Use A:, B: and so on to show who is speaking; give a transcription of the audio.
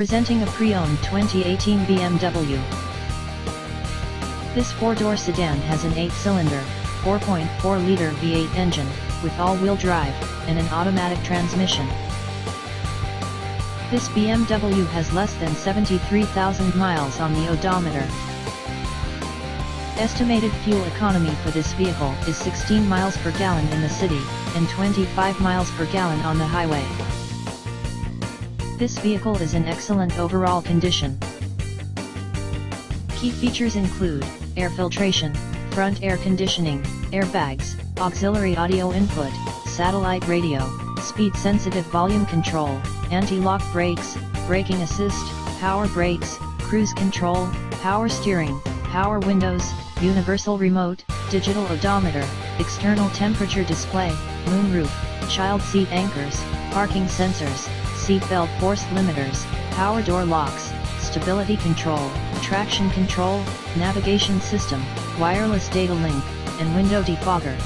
A: Presenting a pre-owned 2018 BMW. This four-door sedan has an 8-cylinder, 4.4-liter V8 engine, with all-wheel drive, and an automatic transmission. This BMW has less than 73,000 miles on the odometer. Estimated fuel economy for this vehicle is 16 miles per gallon in the city, and 25 miles per gallon on the highway. This vehicle is in excellent overall condition. Key features include air filtration, front air conditioning, airbags, auxiliary audio input, satellite radio, speed-sensitive volume control, anti-lock brakes, braking assist, power brakes, cruise control, power steering, power windows, universal remote, digital odometer, external temperature display, moonroof, child seat anchors, parking sensors, seat belt force limiters, power door locks, stability control, traction control, navigation system, wireless data link, and window defogger.